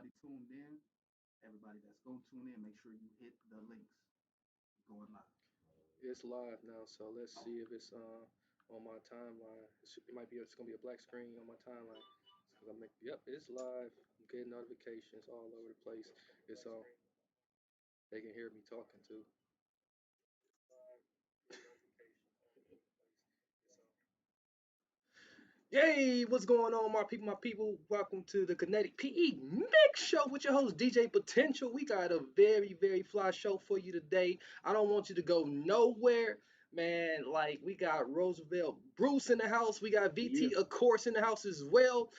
everybody tuned in. Everybody that's going to tune in, make sure you hit the links. Going live. It's live now, so let's see if it's on my timeline. It might be. It's gonna be a black screen on my timeline. Yep, it's live. I'm getting notifications all over the place. It's on. They can hear me talking too. Yay! What's going on, my people? My people, welcome to the Kinetic PE Mix Show with your host DJ Potential. We got a very fly show for you today. I don't want you to go nowhere, man. Like we got Roosevelt Bruce in the house. We got Yeah. VT, of course, in the house as well.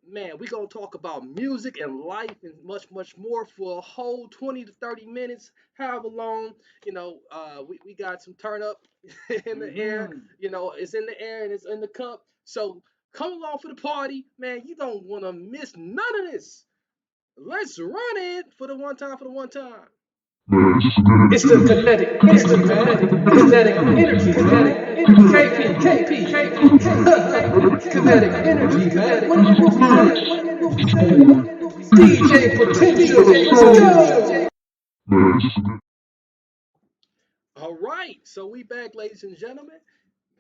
Man, we're gonna talk about music and life and much more for a whole 20 to 30 minutes, however long. We got some turn up in the air. Mm-hmm. It's in the air and it's in the cup. So come along for the party, man. You don't want to miss none of this. Let's run it for the one time. For the one time. It's the kinetic energy, man. Kinetic energy, man. KP, kinetic energy, man. DJ Potential. Let's go. All right, so we back, ladies and gentlemen.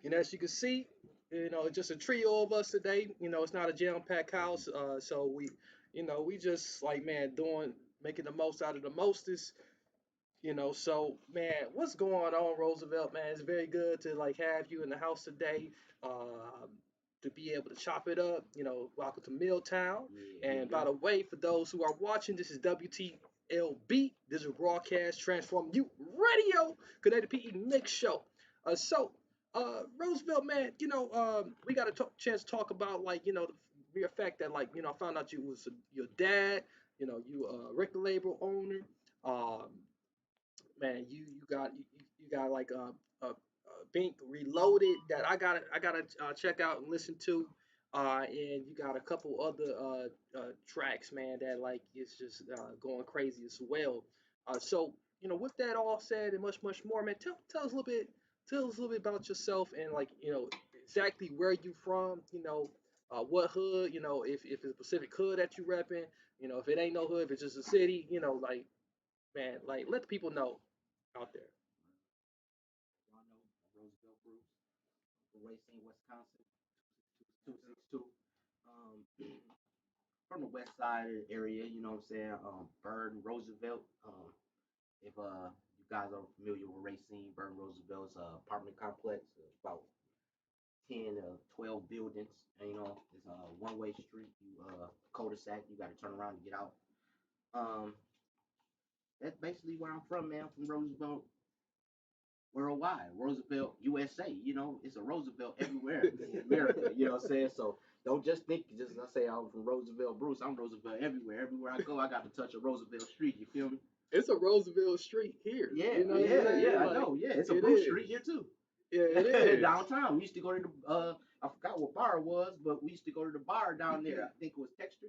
And as you can see, it's just a trio of us today. It's not a jam-packed house. So we just like, man, making the most out of the mostest. So man, what's going on, Roosevelt? Man, it's very good to like have you in the house today. To be able to chop it up. Welcome to Milltown. And by the way, for those who are watching, this is WTLB. This is broadcast Transform You Radio, Connected PE Mix Show. Roosevelt, man, we got a chance to talk about like the mere fact that like I found out you was your dad. You a record label owner. Um, Man, you got like a Bink Reloaded that I gotta check out and listen to, and you got a couple other tracks, man, that like it's just going crazy as well. So with that all said and much more, man, tell us a little bit, about yourself and like exactly where you from, what hood, if it's a specific hood that you repping, if it ain't no hood, if it's just a city, like man, like let the people know out there. Y'all know Roosevelt Bruce, Racine, Wisconsin, 262. From the west side area, you know what I'm saying? Bird Roosevelt. If you guys are familiar with Racine, Bird Roosevelt's apartment complex, about 10 12 buildings. And, it's a one-way street. You cul-de-sac. You got to turn around to get out. Um, that's basically where I'm from, man. I'm from Roosevelt, worldwide. Roosevelt, USA. It's a Roosevelt everywhere in America. You know what I'm saying? So don't just think, just I say I'm from Roosevelt Bruce. I'm Roosevelt everywhere. Everywhere I go, I got to touch a Roosevelt street. You feel me? It's a Roosevelt Street here. Yeah, You know what I'm yeah, saying? yeah. I Like know. Yeah, it's a it Bruce is. Street here too. Yeah, it is. Downtown, we used to go to the. I forgot what bar it was, but we used to go to the bar down there. I think it was Texture,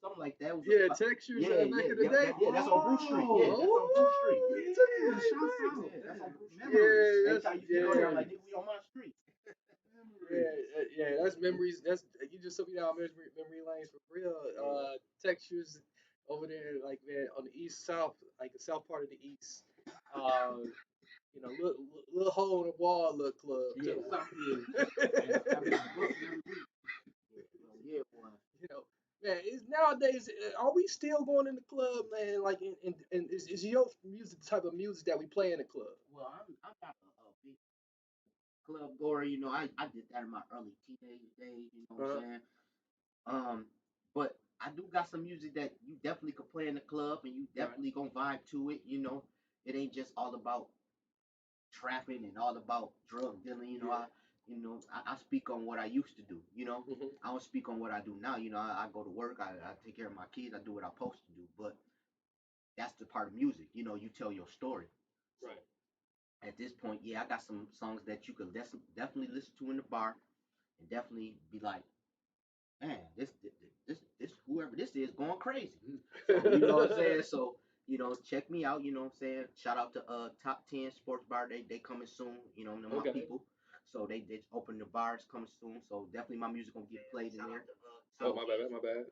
something like that. It was Yeah, a, textures yeah, back yeah, in the yeah, day. yeah. That's on Bruce Street. Yeah, that's on Bruce Street. Oh, you took me Yeah, right back. yeah, that's on Bruce Street. Memories. Yeah, Every that's time you used to go there, I'm yeah. like, nigga, we on my street. Yeah, Memories. yeah, that's memories. That's you just took me down memory lanes for real. Yeah. Textures over there, like man, on the east south, like the south part of the east. Um, little hole in the wall, little club Yeah, too. something. Yeah, having some books every week. Yeah, boy. you know, Man, is nowadays are we still going in the club, man? Like, and is your music the type of music that we play in the club? Well, I'm not a big club goer. I did that in my early teenage days. You know what Uh, I'm saying? But I do got some music that you definitely could play in the club, and you right, definitely gonna vibe to it. It ain't just all about trapping and all about drug dealing. yeah, I speak on what I used to do. hmm, I don't speak on what I do now. I go to work, I take care of my kids, I do what I'm supposed to do. But that's the part of music. You tell your story. So right, at this point, yeah, I got some songs that you could definitely listen to in the bar and definitely be like, man, this whoever this is going crazy. So you know what I'm saying. So check me out. You know what I'm saying. Shout out to Top 10 Sports Bar. They coming soon. My okay, people. So they open the bars coming soon. So definitely my music gonna get played in there. Oh, So my bad.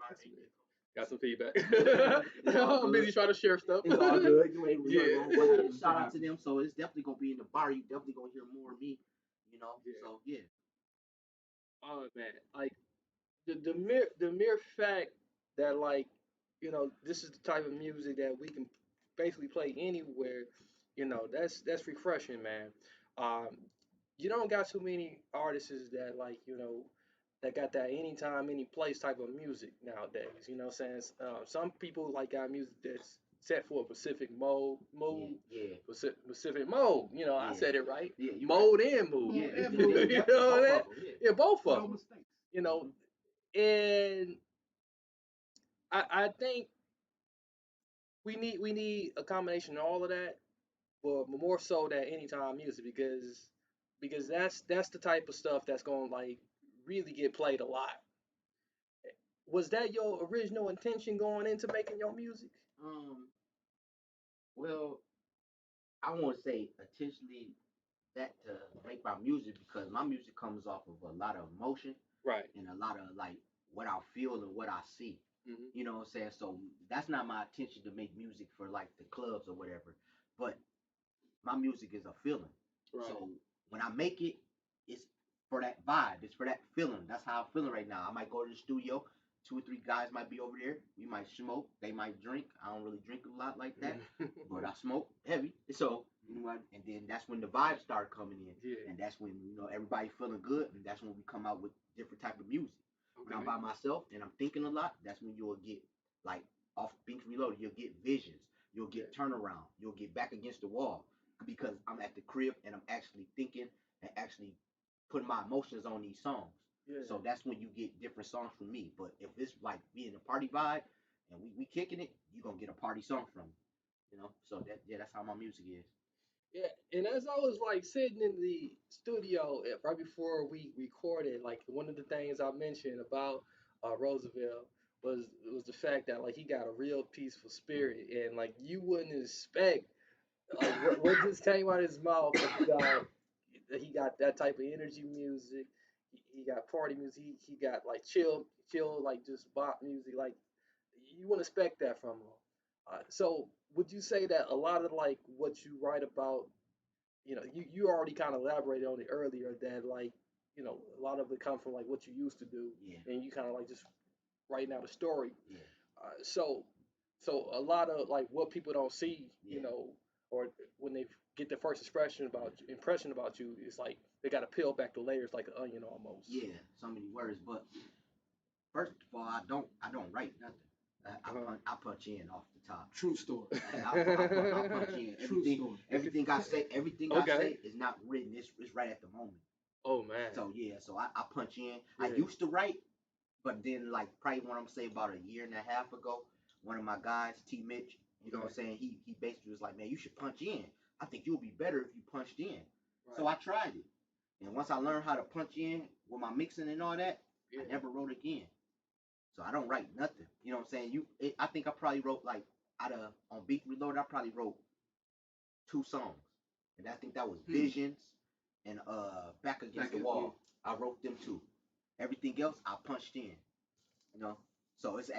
Got some feedback. it's all I'm busy good. trying to share stuff. It's all good. You ain't Yeah. wrong. But yeah, shout out to them. So it's definitely gonna be in the bar. You definitely gonna hear more of me. You know. Yeah. So yeah. Oh man, like the mere fact that like this is the type of music that we can basically play anywhere. That's refreshing, man. Um, you don't got too many artists that like that got that anytime, any place type of music nowadays. You know what I'm saying? Some people like got music that's set for a specific Yeah. mood, Yeah. specific mode. I Yeah. said it right. Yeah. You right. Mode and mood. Yeah. And Yeah. move. You Definitely know what both I mean? of them. Yeah. Yeah, both of No them. mistakes. You know, Mhm. and I think we need a combination of all of that, but more so that anytime music because that's the type of stuff that's gonna like really get played a lot. Was that your original intention going into making your music? Um. Well, I won't say intentionally that to make my music because my music comes off of a lot of emotion Right. and a lot of like what I feel and what I see. Hmm. You know what I'm saying? So that's not my intention to make music for like the clubs or whatever. But my music is a feeling. Right. So when I make it, it's for that vibe. It's for that feeling. That's how I'm feeling right now. I might go to the studio. Two or three guys might be over there. We might smoke. They might drink. I don't really drink a lot like that, but I smoke heavy. So and then that's when the vibes start coming in, Yeah. and that's when everybody feeling good, and that's when we come out with different type of music. When I'm Okay. by myself and I'm thinking a lot, that's when you'll get like off Binks Reloaded. You'll get visions. You'll get turnaround. You'll get back against the wall because I'm at the crib and I'm actually thinking and actually putting my emotions on these songs. Yeah. So that's when you get different songs from me. But if it's like being a party vibe and we kicking it, you gonna get a party song from me. So that's how my music is. Yeah, and as I was like sitting in the studio right before we recorded, like one of the things I mentioned about Roosevelt was the fact that like he got a real peaceful spirit, and like you wouldn't expect like what just came out of his mouth. He got that type of energy music. He got party music. He got like chill like just bop music. Like you wouldn't expect that from him. So would you say that a lot of like what you write about, you already kind of elaborated on it earlier that like, a lot of it comes from like what you used to do, Yeah, and you kind of like just writing out a story. yeah, So a lot of like what people don't see, yeah, or when they get their first impression about you, it's like they got to peel back the layers like an onion almost. yeah. So many words, but first of all, I don't write nothing. Uh-huh. I punch in off the top. True story. I punch in True everything. story. Everything I Okay. say is not written. It's right at the moment. Oh man. So yeah, so I punch in. I Yeah. used to write, but then like probably what I'm gonna say about a year and a half ago, one of my guys, T Mitch, you know what I'm saying? He basically was like, man, you should punch in. I think you'll be better if you punched in. So I tried it. And once I learned how to punch in with my mixing and all that, Yeah. I never wrote again. So I don't write nothing. You know what I'm saying? I think I probably wrote like out of on Beat Reloaded, I probably wrote two songs, and I think that was Visions and Back Against the Wall. I wrote them two. Everything else I punched in. You know, so it's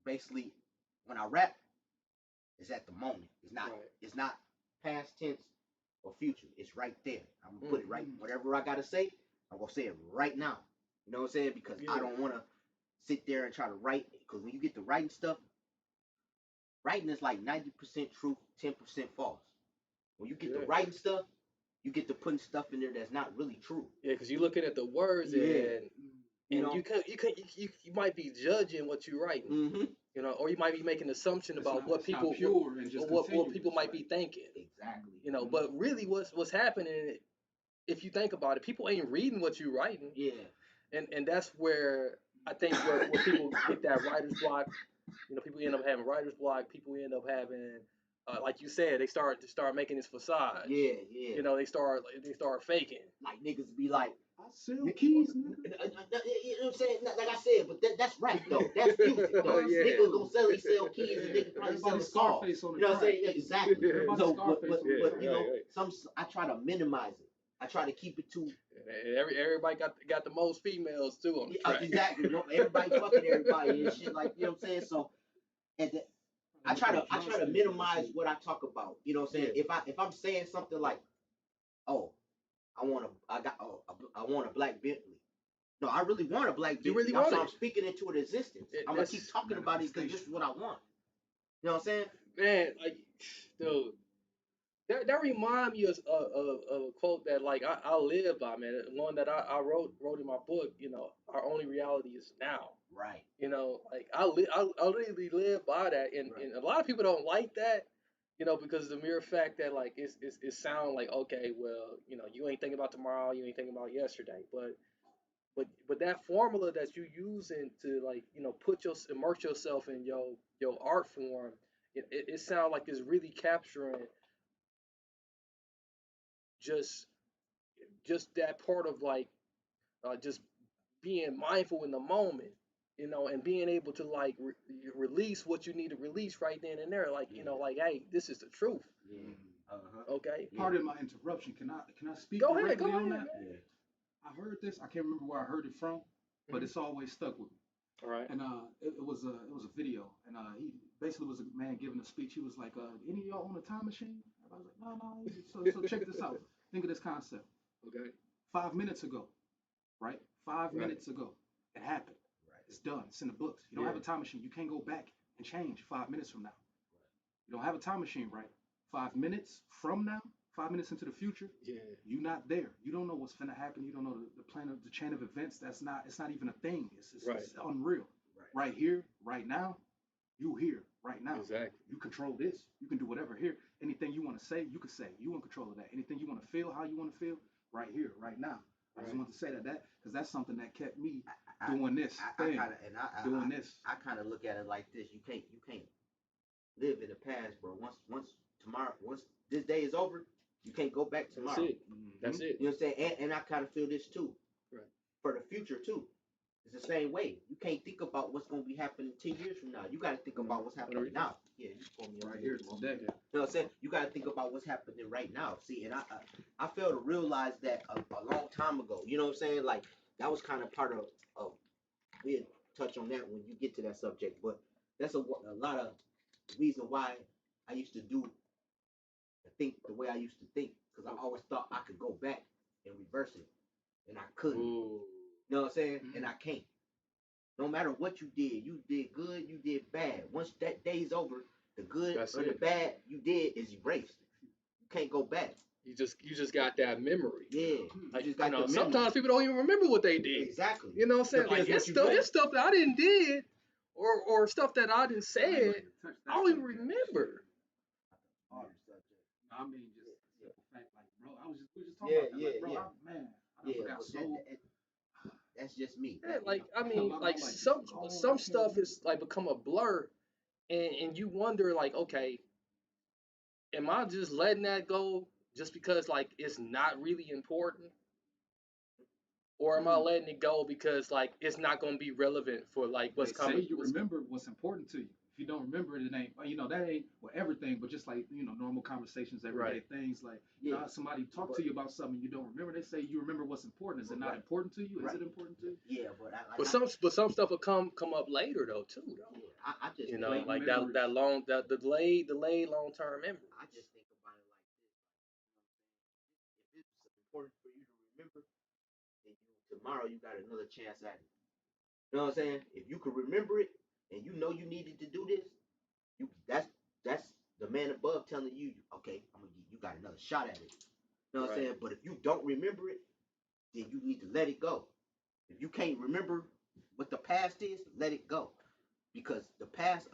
basically when I rap, it's at the moment. Right. It's not past tense or future. It's right there. I'm gonna put it right. Whatever I gotta say, I'm gonna say it right now. You know what I'm saying? Because I Yeah. don't wanna sit there and try to write. Because when you get to writing stuff, writing is like 90% truth, 10% false. When you get to Yeah. writing stuff, you get to putting stuff in there that's not really true. Yeah, because you're looking at the words Yeah. and You know? you might be judging what you're writing, Mm-hmm. Or you might be making an assumption about what It's not people pure and just what people continuous, might right? be thinking, Exactly. But really, what's happening if you think about it, people ain't reading what you're writing, Yeah. and that's where I think where people get that writer's block. People end up having writer's block. People end up having, like you said, they start making this facade. Yeah, yeah. They start faking. Like niggas be like, I sell keys, nigga. you know what I'm saying? Like I said, but that's rap though. That's music though. Yeah. Nigga gonna sell keys and nigga probably sell a song. Scarface on the You know what I'm track. saying? Yeah, exactly. Everybody So, Scarface on the but track. you know, I try to minimize it. I try to keep it to And everybody got the most females too on the track. exactly. No, everybody fucking everybody and shit like you know what I'm saying. So and the, I try to minimize what I talk about. You know what I'm saying. If I'm saying something like, oh, I want a black Bentley. No, I really want a black Bentley. You really want it. I'm speaking into an existence. I'm gonna keep talking about it because this is what I want. You know what I'm saying? Man, like, dude, that remind me of a quote that like I live by, man. One that I wrote in my book. You know, our only reality is now. Right. You know, like I literally live by that, and a lot of people don't like that. You know, because the mere fact that like it sound like, okay, well, you know, you ain't thinking about tomorrow, you ain't thinking about yesterday, but that formula that you using to, like, you know, immerse yourself in your art form, it sounds like it's really capturing just that part of, like, just being mindful in the moment, you know, and being able to, like, release what you need to release right then and there, like, you know, like, hey, this is the truth. Yeah. Okay. Pardon my interruption. Can I speak Go directly ahead, on man. that? Yeah. I heard this. I can't remember where I heard it from, but it's always stuck with me. All right. And it was a video, and he basically was a man giving a speech. He was like, "Any of y'all own a time machine?" I was like, "No." So check this out. Think of this concept. Okay. 5 minutes ago, right? 5 minutes ago, it happened. Right. It's done. It's in the books. You don't have a time machine. You can't go back and change 5 minutes from now. You don't have a time machine, right? 5 minutes from now, 5 minutes into the future, you're not there. You don't know what's gonna happen. You don't know the plan of the chain of events. It's not even a thing. It's unreal. Right here, right now, you here, right now. Exactly. You control this. You can do whatever here. Anything you want to say, you can say. You in control of that. Anything you want to feel, how you want to feel, right here, right now. I just want to say that because that's something that kept me doing this thing. Doing this. I kind of look at it like this. You can't live in the past, bro. Once this day is over, you can't go back tomorrow. That's it. That's it. You know what I'm saying? And I kind of feel this too. Right. For the future too. It's the same way. You can't think about what's going to be happening 10 years from now. You got to think about what's happening now. Yeah, you told me right here today. You know what I'm saying? You got to think about what's happening right now. See, and I failed to realize that a long time ago. You know what I'm saying? Like, that was kind of part of we'll touch on that when you get to that subject. But that's a lot of reason why I used to think the way I used to think, because I always thought I could go back and reverse it, and I couldn't. Ooh. You know what I'm saying? And I can't. No matter what you did good, you did bad. Once that day's over, the good or the bad you did is erased. You can't go back. You just got that memory. Yeah. Like, you just got the sometimes people don't even remember what they did. Exactly. You know what I'm saying? Like, it's stuff that I didn't did, or stuff that I didn't say. I don't even remember. I mean, just the fact, like, bro, we just talking about that, like, bro, I forgot so. That's just me. Yeah, like, I mean, like, some stuff is like become a blur, and you wonder, like, okay, am I just letting that go just because, like, it's not really important, or am I letting it go because, like, it's not going to be relevant for, like, what's coming? Say you remember what's important to you. If you don't remember it, it ain't, that ain't for everything, but just like, normal conversations, everyday things, like, somebody talk to you about something you don't remember, they say you remember what's important. Is it not important to you? Is it important to you? Yeah, but some stuff will come up later though too. Though. Yeah, I just like that delayed long-term memory. I just think about it like this. If it's important for you to remember, then tomorrow you got another chance at it. You know what I'm saying? If you could remember it and you know you needed to do this, that's the man above telling you, okay, you got another shot at it. You know what I'm saying? But if you don't remember it, then you need to let it go. If you can't remember what the past is, let it go, because the past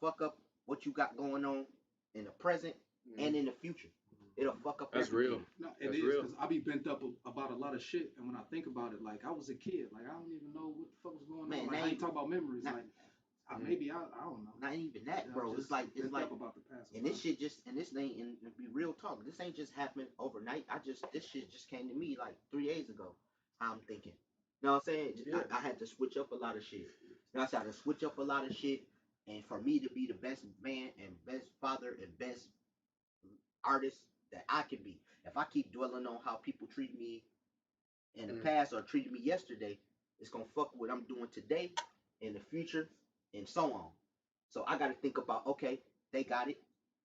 fuck up what you got going on in the present and in the future. It'll fuck up. That's everything. Real. No, it is, because I be bent up about a lot of shit, and when I think about it, like, I was a kid, like, I don't even know what the fuck was going on. Like, I ain't talk about memories, like. Maybe I don't know. Not even that, bro. It's like about the past. And this shit and this ain't, and be real talk. This ain't just happened overnight. This shit just came to me like 3 days ago. How I'm thinking. You know what I'm saying? Yeah. I had to switch up a lot of shit. I had to switch up a lot of shit, and for me to be the best man and best father and best artist that I can be. If I keep dwelling on how people treat me in the past or treated me yesterday, it's gonna fuck what I'm doing today, in the future, and so on. So I gotta think about, okay, they got it.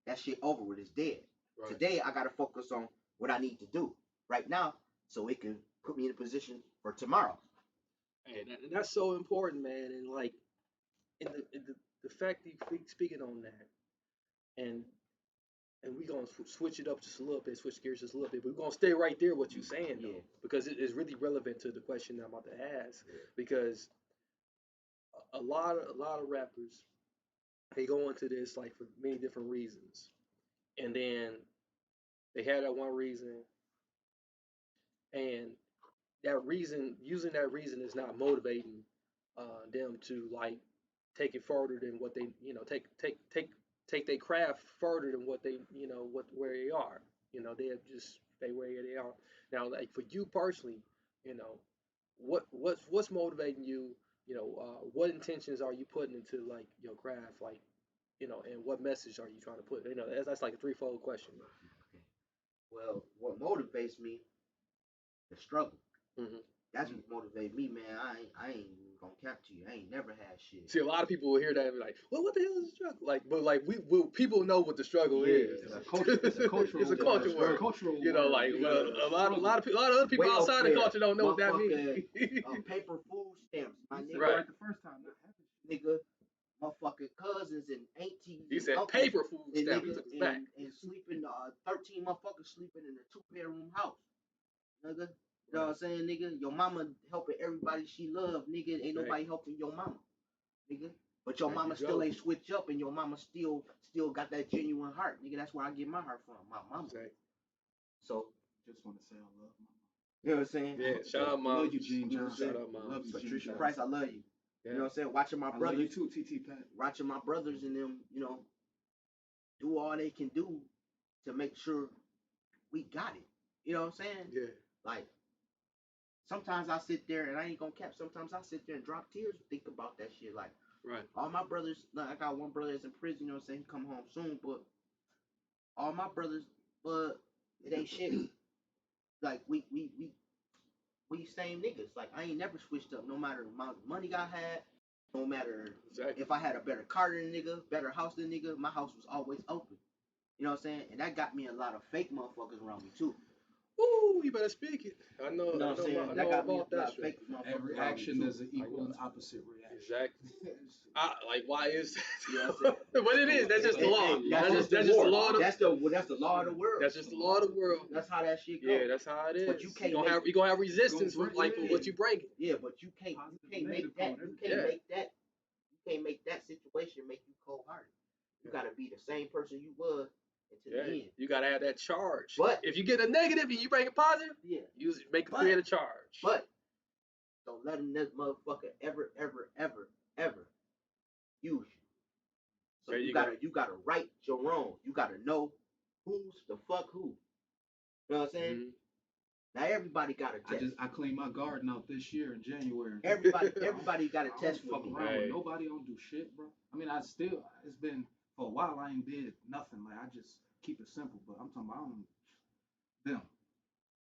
That shit over with. It's dead. Right. Today I gotta focus on what I need to do right now, so it can put me in a position for tomorrow. And that's so important, man. And like, the fact that you speaking on that, and we're gonna switch it up just a little bit, switch gears just a little bit. But we're gonna stay right there what you're saying though, because it is really relevant to the question that I'm about to ask. Yeah. Because a lot of rappers, they go into this like for many different reasons, and then they have that one reason, and that reason, using that reason, is not motivating them to like take it further than what they, take their craft further than what they, where they are. They just stay where they are. Now, like for you personally, what's motivating you? What intentions are you putting into like your craft, like, and what message are you trying to put? That's like a threefold question. Okay. Well, what motivates me? The struggle. Mm-hmm. That's what motivates me, man. I ain't gonna cap to you. I ain't never had shit. See, a lot of people will hear that and be like, "Well, what the hell is the struggle?" Like, but like people know what the struggle is. It's a cultural. It's a cultural word. Like a lot of other people outside the culture don't know what that means. Paper food stamps, my nigga. Right. The first time, nigga. Motherfucking cousins and aunties. He said paper food stamps. And sleeping, 13 motherfuckers sleeping in a 2-bedroom house, nigga. You know what I'm saying, nigga? Your mama helping everybody she love, nigga. Ain't nobody helping your mama, nigga. But your mama still ain't switch up, and your mama still got that genuine heart, nigga. That's where I get my heart from, my mama. Exactly. So just want to say I love my mama. You know what I'm saying? Yeah, shout out mom. Love you, Gene Johnson. Shout out mom. Love you, Patricia Price. I love you. Yeah. You know what I'm saying? Watching my brothers. I love you too, TT Pat. Watching my brothers and them, do all they can do to make sure we got it. You know what I'm saying? Yeah. Like, sometimes I sit there and I ain't gonna cap. Sometimes I sit there and drop tears and think about that shit. Like, right. All my brothers, I got one brother that's in prison, you know what I'm saying? He come home soon, but all my brothers, but it ain't shit. Like, we same niggas. Like, I ain't never switched up, no matter the amount of money I had, no matter if I had a better car than a nigga, better house than a nigga, my house was always open. You know what I'm saying? And that got me a lot of fake motherfuckers around me too. Ooh, you better speak it. I know. You know what I'm saying? I know about that. Every action is an equal and opposite reaction. Exactly. Like, why is that? But it is. That's just the law. That's just the law. That's the law of the world. That's just the law of the world. That's how that shit goes. Yeah, that's how it is. But you're gonna have resistance for what you bring. Yeah, but you can't make that. You can't make that situation make you cold hearted. You gotta be the same person you was until the end. You gotta have that charge. But if you get a negative and you bring it positive, you create a charge. But don't let this motherfucker ever use you. So you gotta right your wrong. You gotta know who's the fuck who. You know what I'm saying? Mm-hmm. Now everybody got a test. I cleaned my garden out this year in January. Everybody got a test for me. With nobody don't do shit, bro. I mean, it's been for a while. I ain't did nothing. Like, I just keep it simple. But I'm talking about them.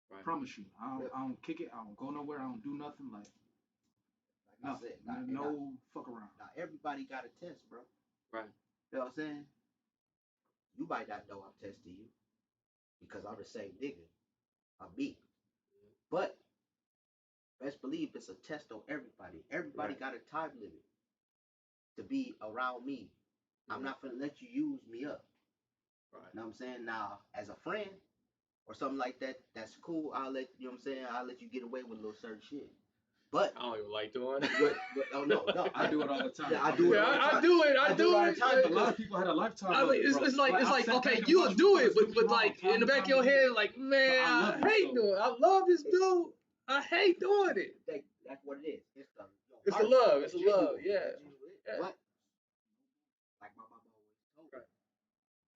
Right. Promise you, I don't kick it. I don't go nowhere. I don't do nothing. Like nothing. No fuck around. Now everybody got a test, bro. Right. You know what I'm saying? You might not know I'm testing you because I'm the same nigga. I'm me. But best believe it's a test on everybody. Everybody got a time limit to be around me. I'm not gonna let you use me up. Right. You know what I'm saying? Now, as a friend or something like that, that's cool. I'll let you know what I'm saying. I'll let you get away with a little certain shit. But I don't even like doing it. No, I do it all the time. Yeah, I do it all the time. A lot of people had a lifetime. It's like okay, you'll do it, but like in the back of your head, like, man, I hate doing it. I love this dude. I hate doing it. That's what it is. It's the love. It's the love. Yeah. But like my mama always told me,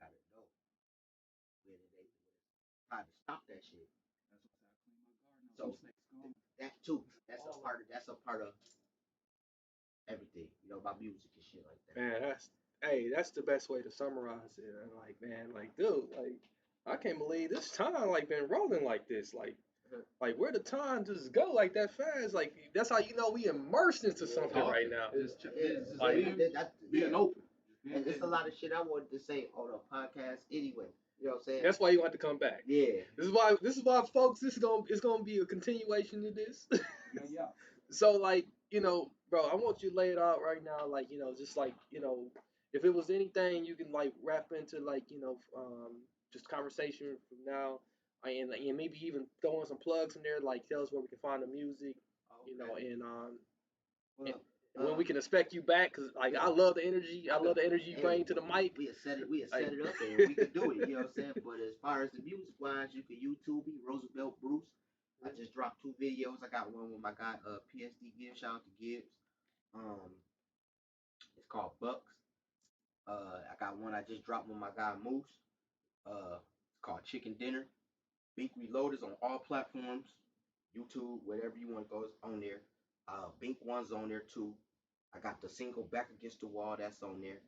gotta know when they try to stop that shit. So that too. That's a part of everything. My music and shit like that. Man, that's the best way to summarize it. I'm like, man, like, dude, like, I can't believe this time like been rolling like this. Uh-huh. Like where the time just go like that fast? Like that's how you know we immersed into something right now. Just Like, being open. And it's a lot of shit I wanted to say on a podcast anyway. You know what I'm saying? that's why you want to come back. Yeah. This is why folks, it's gonna be a continuation of this. Yeah. So like, bro, I want you to lay it out right now, like, just like, if it was anything you can like wrap into like, just conversation from now, and maybe even throw in some plugs in there, like tell us where we can find the music, Okay. and Well, when we can expect you back, cause like yeah. I love the energy, I love the energy you Hey, bring to the mic. we had set Like, it up and we can do it. You know what I'm saying? But as far as the music wise, you can YouTube me, Roosevelt Bruce. I just dropped 2 videos. I got one with my guy PSD Gibbs. Shout out to Gibbs. Um, it's called Bucks. I got one I just dropped with my guy Moose. It's called Chicken Dinner. Bink Reloaded on all platforms, YouTube, whatever you want to go, it's on there. Bink One's on there too. I got the single Back Against the Wall that's on there,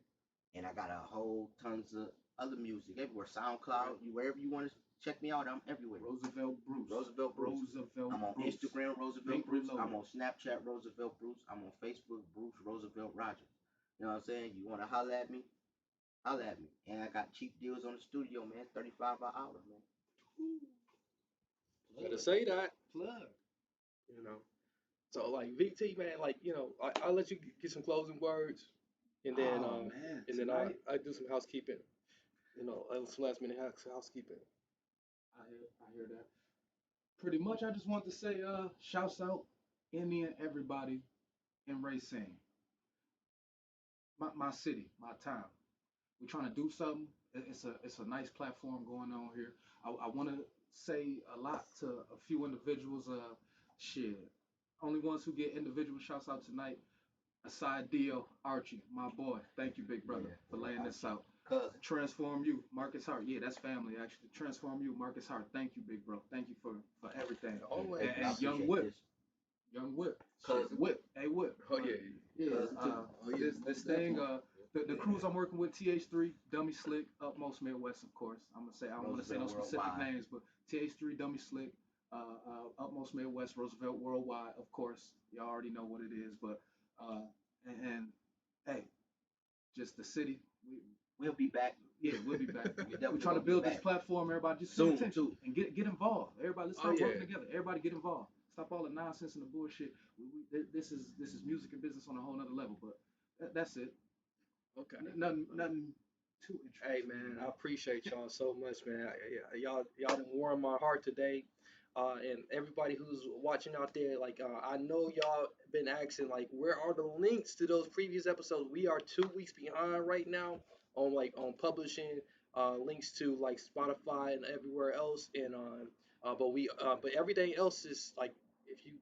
and I got a whole tons of other music everywhere. SoundCloud, you wherever you want to check me out, I'm everywhere. Roosevelt Bruce. Roosevelt Bruce. I'm on Bruce. Instagram, Roosevelt Bink Bruce. Reloaded. I'm on Snapchat, Roosevelt Bruce. I'm on Facebook, Bruce Roosevelt Rogers. You know what I'm saying? You want to holler at me? Holler at me. And I got cheap deals on the studio, man. 35 an hour, man. gotta say that, Plug. you know. So like VT man, like I'll let you get some closing words, and then Man, and then tonight, I do some housekeeping, some last minute housekeeping. I hear that. Pretty much, I just want to say, shouts out any and everybody in Racine, my city, my town. We're trying to do something. It's a nice platform going on here. I want to say a lot to a few individuals. Shit, only ones who get individual shouts out tonight. Aside Dio Archie, my boy. Thank you, big brother, for laying this out. Cousin. Transform you, Marcus Hart. Yeah, that's family actually. Transform you, Marcus Hart. Thank you, big bro. Thank you for everything. Always. And Young Whip. Young Whip. Cousin. Whip. Hey Whip. Oh yeah. Yeah. Cousin too. This thing. The crews I'm working with, TH3, Dummy Slick, Utmost Midwest, of course. I'm gonna say I don't want to say no specific Worldwide. names, but TH3, Dummy Slick, Utmost Midwest, Roosevelt Worldwide, of course. Y'all already know what it is, but and hey, just the city. We'll be back. Yeah, we'll be back. We're We're definitely trying to gonna be build this back. platform. Everybody just pay Soon, attention too. and get involved. Everybody, let's Oh, start yeah. working together. Everybody get involved. Stop all the nonsense and the bullshit. This is music and business on a whole nother level. But that's it. Okay. Nothing too interesting. Hey man, I appreciate y'all so much, man. Y'all done warmed my heart today. And everybody who's watching out there, like I know y'all been asking, like, where are the links to those previous episodes? We are 2 weeks behind right now on publishing links to like Spotify and everywhere else. And but everything else is like if you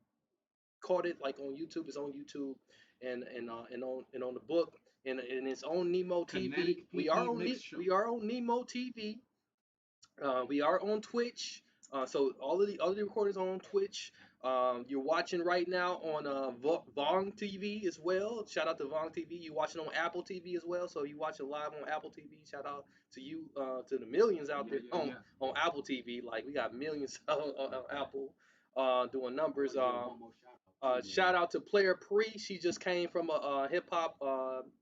caught it like on YouTube, it's on YouTube and on the book and it's on Nemo TV. Kinetic Mix Show. We are on Nemo TV. We are on Twitch. So all of the other recordings are on Twitch. You're watching right now on Vong TV as well. Shout out to Vong TV. You're watching on Apple TV as well. So you watching live on Apple TV. Shout out to you, to the millions out there on Apple TV. Like we got millions on Apple doing numbers. Shout out to Player Pre. She just came from a hip hop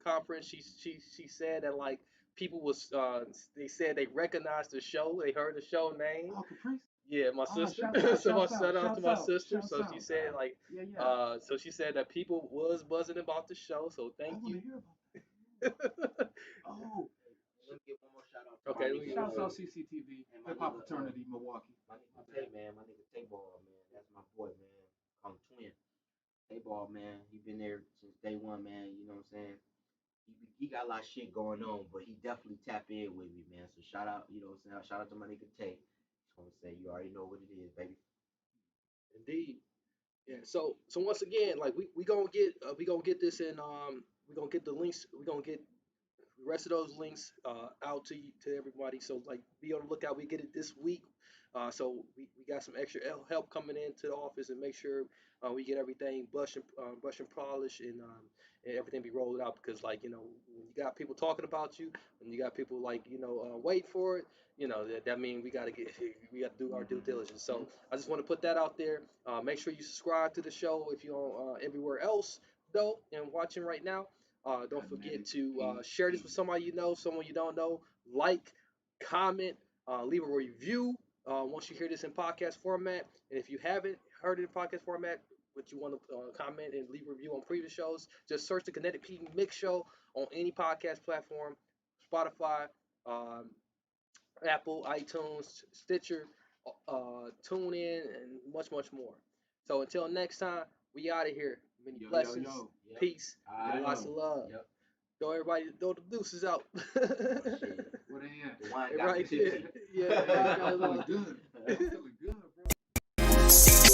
conference. She said that like people was they said they recognized the show. They heard the show name. Oh, Caprice. Yeah, my sister. So shout out to my sister. So she said like so she said that people was buzzing about the show. So thank I want you. to hear about that. Oh, Let me give one more shout out to Okay, my nigga, shouts out CCTV, and my Hip Hop nigga, Fraternity, Milwaukee. my nigga Tay, man. My nigga Tay Ball, man. That's my boy, man. Call him Twin. Tay Ball, man. He been there since day one, man. You know what I'm saying? He got a lot of shit going on, but he definitely tap in with me, man. So shout out, you know what I'm saying? Shout out to my nigga Tay. Just want to say you already know what it is, baby. Indeed. Yeah. So once again, like we gonna get this in we gonna get the links. We gonna get the rest of those links out to everybody. So like be on the lookout. We get it this week. So we got some extra help coming into the office and make sure We get everything brush and polish, and everything be rolled out because, like, when you got people talking about you, and you got people like waiting for it, that means we got to do our due diligence. So I just want to put that out there. Make sure you subscribe to the show if you're on everywhere else though and watching right now. Don't forget to share this with somebody you know, someone you don't know. Like, comment, leave a review once you hear this in podcast format. And if you haven't heard it in podcast format, but you want to comment and leave a review on previous shows, just search the Kinetic P Mix Show on any podcast platform, Spotify, um, Apple, iTunes, Stitcher, TuneIn, and much, much more. So until next time, we out of here. Many blessings, Yep. peace, and lots of love. Yep. Throw everybody, throw the deuces out. Oh, shit. What they at? The wine got Right me there. tipsy. Yeah, I'm feeling good. I'm feeling good, bro.